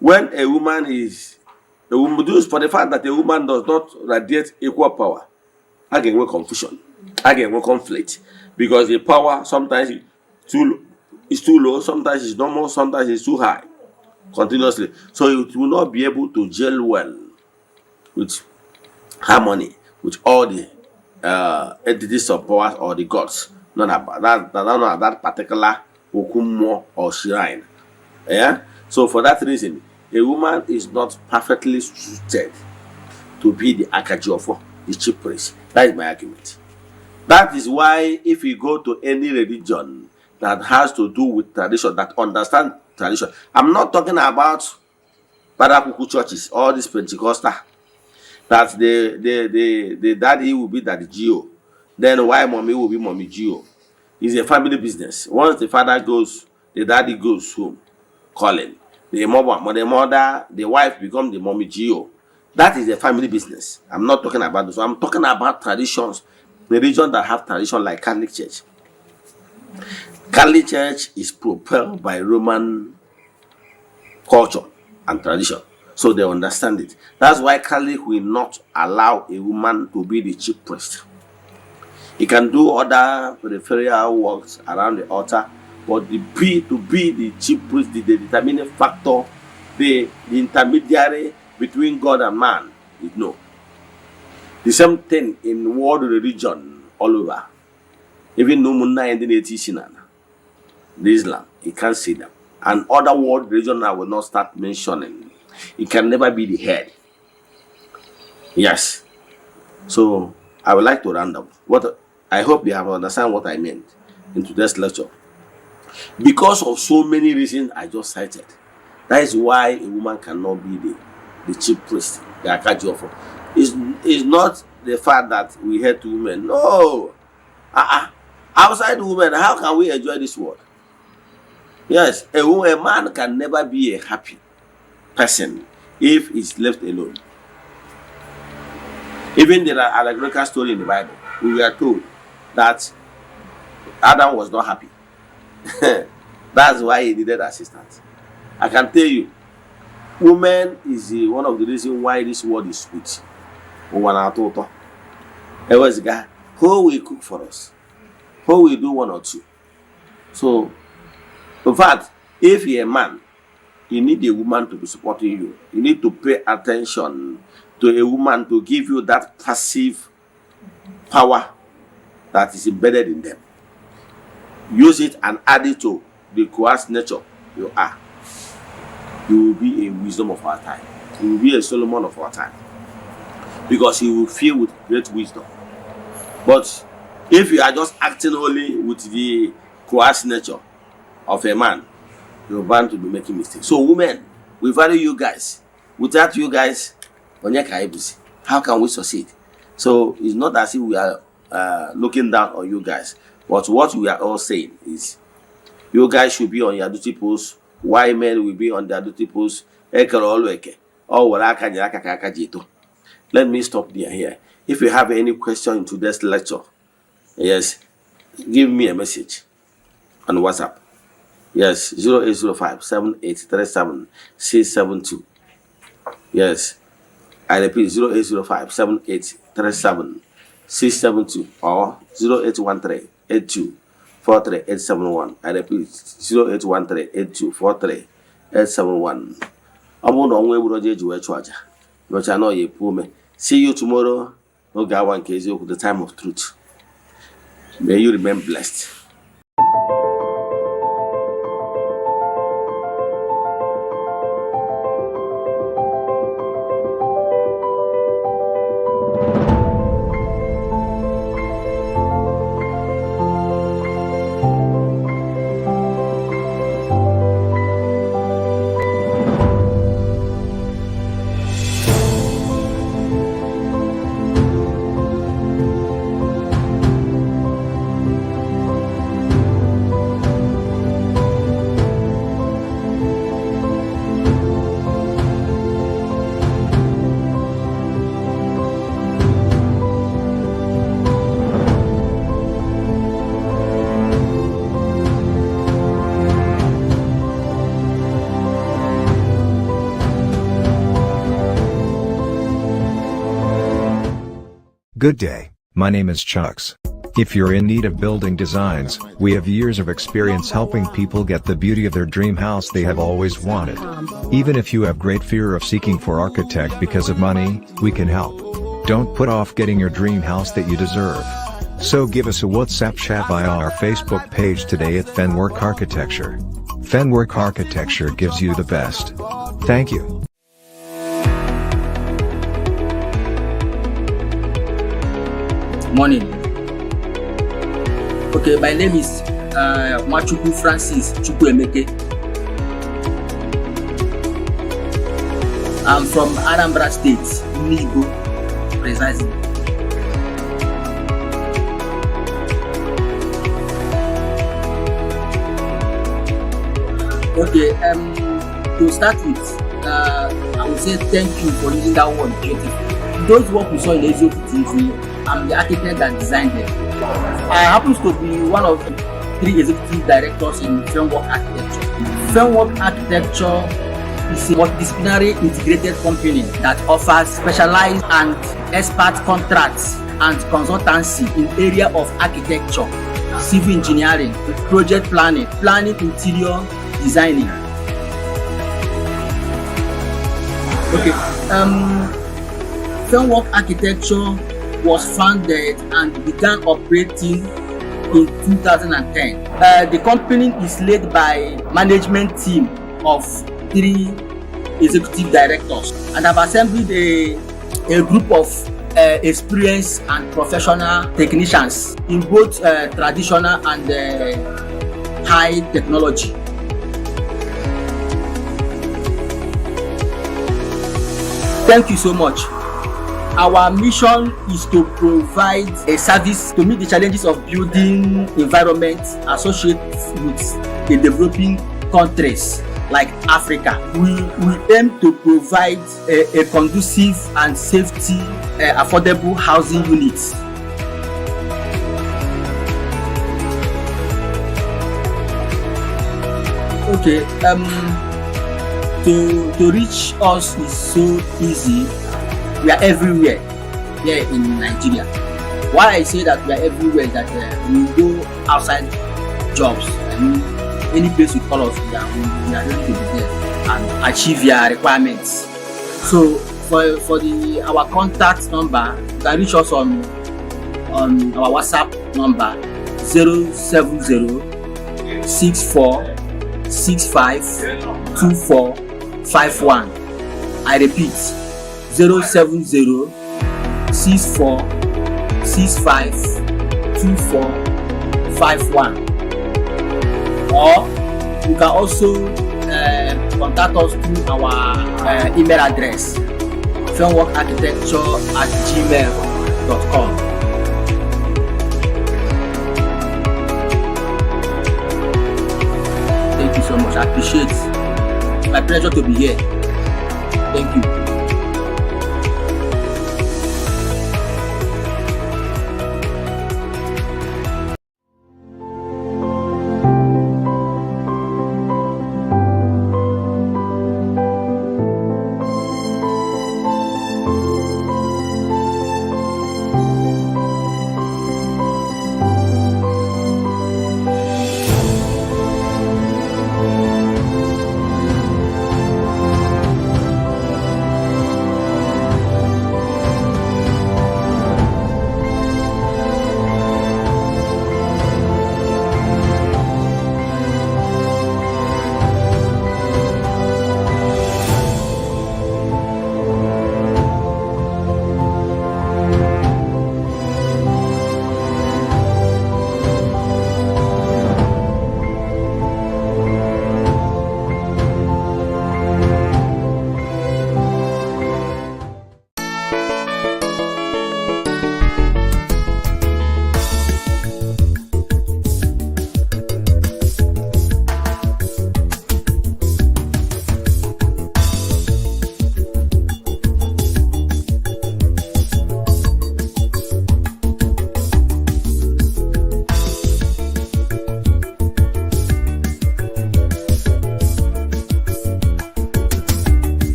when a woman for the fact that a woman does not radiate equal power, again with confusion, again with conflict, because the power sometimes is too low, sometimes it's normal, sometimes it's too high, continuously. So it will not be able to gel well with harmony with all the entities of powers or the gods, not that particular Okumo or shrine. Yeah. So for that reason, a woman is not perfectly suited to be the Akajiofo, the chief priest. That is my argument. That is why if you go to any religion that has to do with tradition, that understand tradition, I'm not talking about Parakuku churches, all these Pentecostal, that the daddy will be daddy Gio, then why mommy will be mommy Gio. It's a family business. Once the father goes, the daddy goes home, calling. The mother, the wife become the mommy Gio. That is a family business. I'm not talking about this. I'm talking about traditions. The religion that have tradition like Catholic Church. Catholic Church is propelled by Roman culture and tradition. So they understand it. That's why Catholic will not allow a woman to be the chief priest. He can do other peripheral works around the altar, but to be the chief priest, the determining factor, the intermediary between God and man, is no. The same thing in world religion all over. Even Numuna and the Eze-Ana, the Islam, he can't see them. And other world religion I will not start mentioning. It can never be the head. Yes. So I would like to round up. I hope you have understand what I meant in today's lecture. Because of so many reasons I just cited, that is why a woman cannot be the chief priest, the Akajiofo. It's not the fact that we hate women. No. Outside women, how can we enjoy this world? Yes, a man can never be a happy person if he's left alone. Even the allegorical story in the Bible, we were told that Adam was not happy. That's why he needed assistance. I can tell you, woman is one of the reasons why this world is sweet. Who will cook for us? Who will do one or two? So, in fact, if you're a man, you need a woman to be supporting you. You need to pay attention to a woman to give you that passive power that is embedded in them. Use it and add it to the coerced nature you are. You will be a wisdom of our time. You will be a Solomon of our time. Because you will fill with great wisdom. But if you are just acting only with the coerced nature of a man, you're bound to be making mistakes. So women, we value you guys. Without you guys, how can we succeed? So it's not as if we are looking down on you guys. But what we are all saying is, You guys should be on your duty post. Why men will be on their duty post. Let me stop there here. If you have any question into this lecture, yes, give me a message on WhatsApp. Yes, 0805 7837 672. Yes, I repeat, 0805 7837 672 or 0813 82 43 871. I repeat, 0813 82 43 871. I'm on way with Roger Charger. But I know you poor me. See you tomorrow. No Gawan Eziokwu, the time of truth. May you remain blessed. Good day, my name is Chucks. If you're in need of building designs, we have years of experience helping people get the beauty of their dream house they have always wanted. Even if you have great fear of seeking for architect because of money, we can help. Don't put off getting your dream house that you deserve. So give us a WhatsApp chat via our Facebook page today at Fenwork Architecture. Fenwork Architecture gives you the best. Thank you. Morning. Okay, my name is Mwachukwu Francis Chukwuemeke. I'm from Anambra State, Nigo, precisely. Okay, to start with, I would say thank you for using that word beautiful. Those work we saw in Eziokwu TV, I'm the architect that designed it. I happen to be one of the 3 executive directors in Framework Architecture. Framework Architecture is a multidisciplinary integrated company that offers specialized and expert contracts and consultancy in area of architecture, civil engineering, project planning, interior designing. Okay, Framework Architecture was founded and began operating in 2010. The company is led by management team of 3 executive directors, and have assembled a group of experienced and professional technicians in both traditional and high technology. Thank you so much. Our mission is to provide a service to meet the challenges of building environment associated with the developing countries like Africa. We aim to provide a conducive and safety, affordable housing units. Okay, to reach us is so easy. We are everywhere here in Nigeria. Why I say that we are everywhere is that we go outside jobs. I mean, any place you call us, we are ready to be there and achieve your requirements. So for our contact number, you can reach us on our WhatsApp number 070 64 65 24 51. I repeat, 070 64 65 24 51. Or you can also contact us through our email address, frameworkarchitecture@gmail.com. so much. I appreciate it. It's my pleasure to be here. Thank you.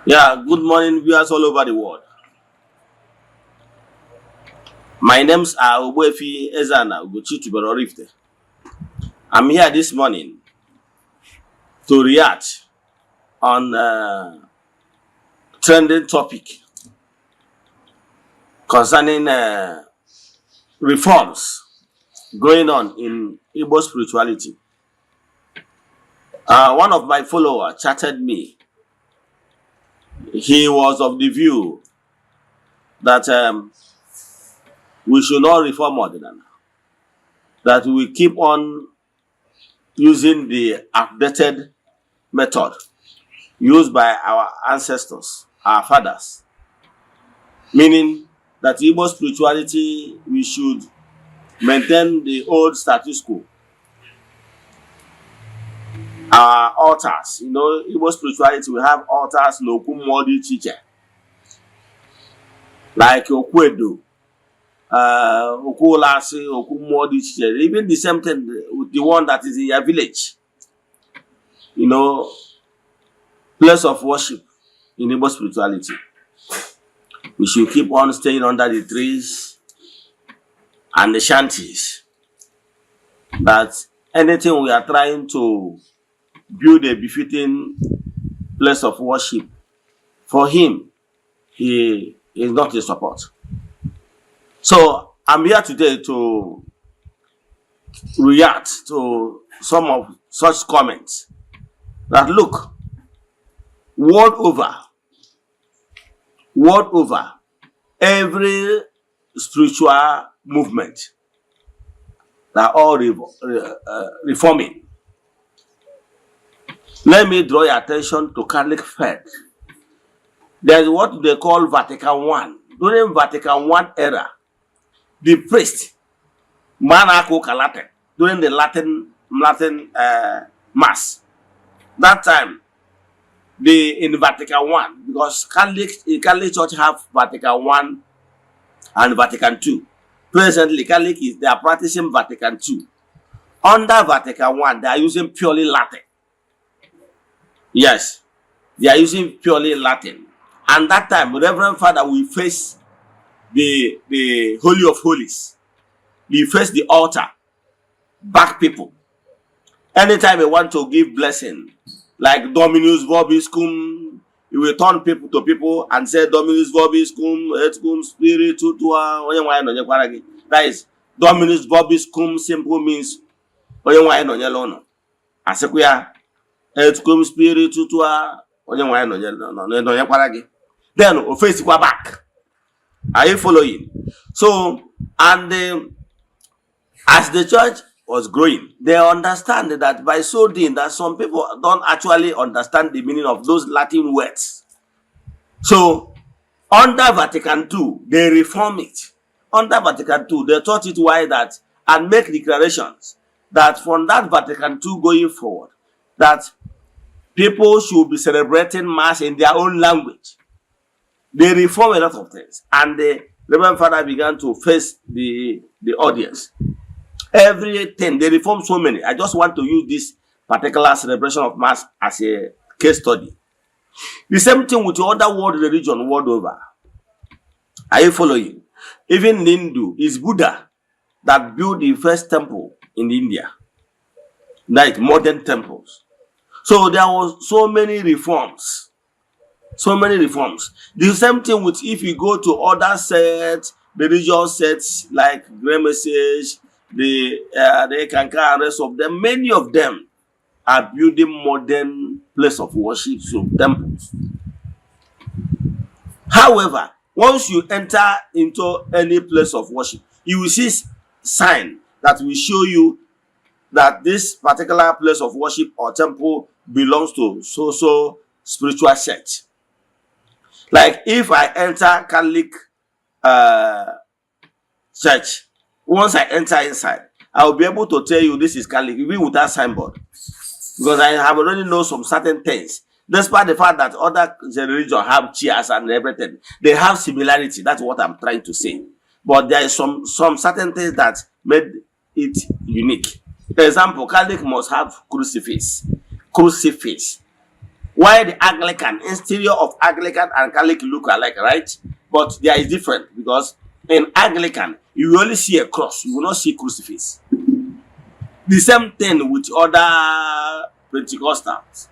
Yeah, good morning, viewers all over the world. My name's Eze-Ana Rifte. I'm here this morning to react on trending topic concerning reforms going on in Igbo spirituality. One of my followers chatted me. He was of the view that we should not reform Eze-Ana, that we keep on using the updated method used by our ancestors, our fathers. Meaning that Igbo spirituality, we should maintain the old status quo. Our altars, Igbo spirituality, we have altars no kumodi teacher. Like Okwedo, Okulasi, Okumodi teacher. Even the same thing with the one that is in your village. Place of worship in Igbo spirituality. We should keep on staying under the trees and the shanties. That anything we are trying to build a befitting place of worship for him, he is not in support. So I'm here today to react to some of such comments. That look, world over, every spiritual movement, they are all reforming. Let me draw your attention to Catholic faith. There is what they call Vatican I. During Vatican I era, the priest, Manako Latin, during the Latin Mass, that time, in Vatican I, because Catholic Church have Vatican I and Vatican II. Presently, Catholic they are practicing Vatican II. Under Vatican I, they are using purely Latin. Yes, they are using purely Latin. And that time, Reverend Father will face the Holy of Holies. He face the altar, back people. Anytime they want to give blessing, like Dominus Vobiscum, he will turn people to people and say Dominus Vobiscum, et cum spiritu tua. That is Dominus Vobiscum simple means Asekuya et cum spiritu tua. Then face back. Are you following? So, and as the church was growing, they understand that by so doing that some people don't actually understand the meaning of those Latin words. So, under Vatican II, they reform it. Under Vatican II, they taught it why that and make declarations that from that Vatican II going forward, that people should be celebrating Mass in their own language. They reform a lot of things, and the Reverend Father began to face the audience. Everything, they reform so many. I just want to use this particular celebration of Mass as a case study. The same thing with other world religion world over. Are you following? Even in Hindu, it's Buddha that built the first temple in India, like modern temples. So there was so many reforms. So many reforms. The same thing with if you go to other sets, religious sets like Grey Message, the Kanka and rest of them, many of them are building modern place of worship, so temples. However, once you enter into any place of worship, you will see sign that will show you that this particular place of worship or temple belongs to so spiritual sect. Like if I enter Catholic church, once I enter inside, I will be able to tell you this is Catholic, even without signboard. Because I have already know some certain things. Despite the fact that other religions have chairs and everything, they have similarity. That's what I'm trying to say. But there is some certain things that made it unique. For example, Catholic must have crucifix. Crucifix. Why the Anglican, interior of Anglican and Catholic look alike, right? But there is different because in Anglican, you will only see a cross. You will not see crucifix. The same thing with other Pentecostals.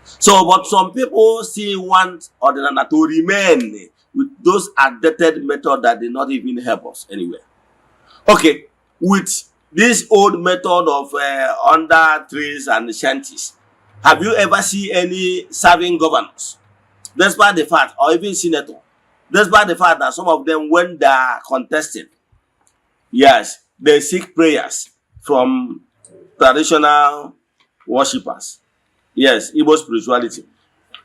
So, but some people still want Ordinana to remain with those outdated methods that did not even help us anywhere. Okay, with this old method of under trees and shanties, have you ever seen any serving governors? Despite the fact, or even senator, despite the fact that some of them, when they are contesting, yes, they seek prayers from traditional worshippers. Yes, Igbo spirituality.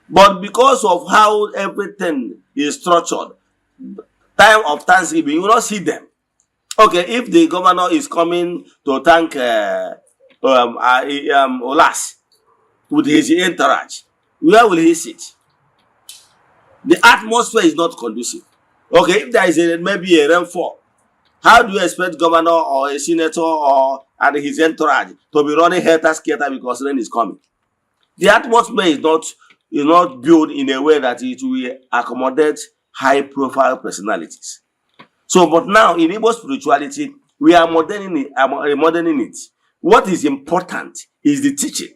But because of how everything is structured, time of Thanksgiving, you will not see them. Okay, if the governor is coming to thank Olas with his entourage, where will he sit? The atmosphere is not conducive. Okay, if there is maybe a rainfall, how do you expect governor or a senator or and his entourage to be running helter-skelter because rain is coming? The atmosphere is not built in a way that it will accommodate high-profile personalities. So, but now in Igbo spirituality, we are moderning it. What is important is the teaching.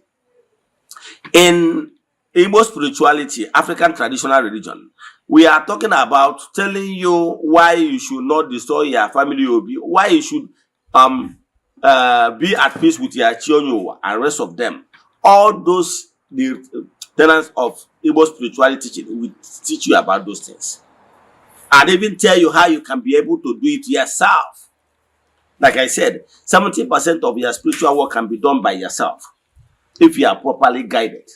In Igbo spirituality, African traditional religion, we are talking about telling you why you should not destroy your family, why you should be at peace with your chionyo and rest of them. All those the tenets of Igbo spirituality teaching will teach you about those things. And even tell you how you can be able to do it yourself. Like I said, 70% of your spiritual work can be done by yourself if you are properly guided.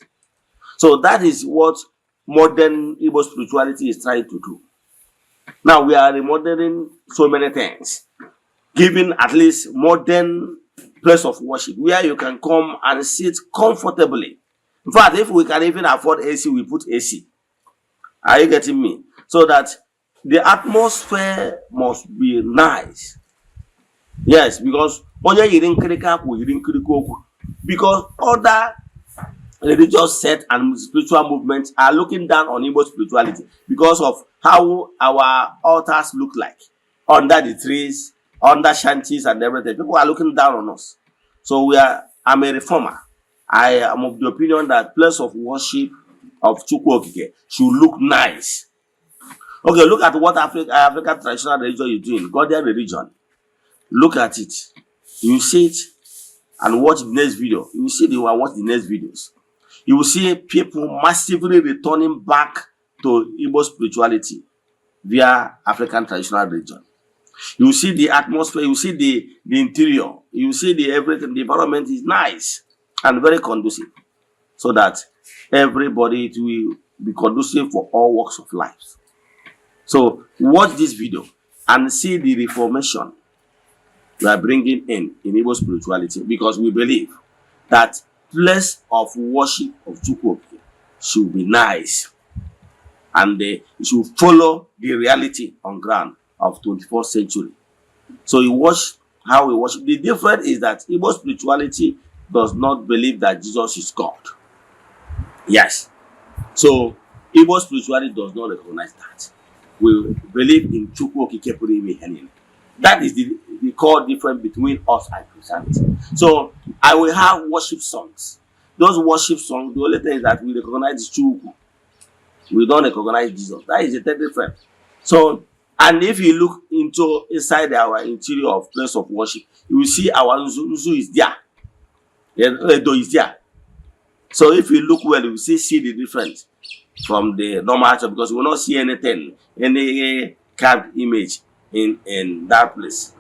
So that is what modern Igbo spirituality is trying to do. Now we are remodeling so many things, giving at least modern place of worship where you can come and sit comfortably. In fact, if we can even afford AC, we put AC. Are you getting me? So that the atmosphere must be nice. Yes, because other religious sects and spiritual movements are looking down on Igbo spirituality because of how our altars look like under the trees, under shanties and everything. People are looking down on us. So I'm a reformer. I am of the opinion that place of worship of Chukwu Okike should look nice. Okay, look at what African traditional religion is doing, Ghanaian religion. Look at it. You see it and watch the next video. You will see watch the next videos. You will see people massively returning back to Igbo spirituality via African traditional religion. You will see the atmosphere, you will see the interior, you will see everything. The environment is nice and very conducive, so that everybody will be conducive for all walks of life. So watch this video and see the reformation we are bringing in Igbo spirituality, because we believe that place of worship of Chukwu should be nice and it should follow the reality on ground of 21st century. So you watch how we worship. The difference is that Igbo spirituality does not believe that Jesus is God. Yes. So Igbo spirituality does not recognize that. We believe in Chukwu Okike Puru Ime Ihe Niile. That is the core difference between us and Christianity. So I will have worship songs. Those worship songs, the only thing is that we recognize Chukwu. We don't recognize Jesus. That is the third difference. So, and if you look inside our interior of place of worship, you will see our Nzu is there. Edo is there. So if you look well, you will see the difference from the normal church, because we will not see anything, any carved image in that place.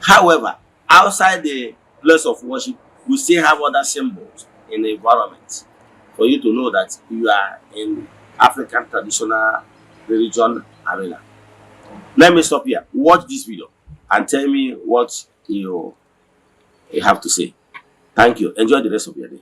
However, outside the place of worship, we still have other symbols in the environment for you to know that you are in African traditional religion arena. Let me stop here. Watch this video and tell me what you have to say. Thank you. Enjoy the rest of your day.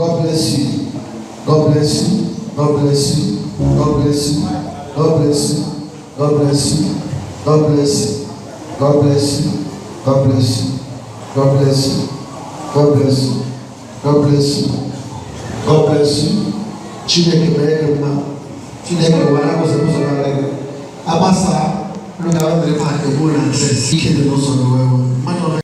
God bless you. God bless you. God bless you. God bless you. God bless you. God bless you. God bless you. God bless you. God bless you. God bless you. God bless you. God bless you. God bless you. God bless you. Chineke mere mma. Chineke wara ko se ko so na le. Abasa no ga wa mere ma ke bo na se. Ike de no so no wewe.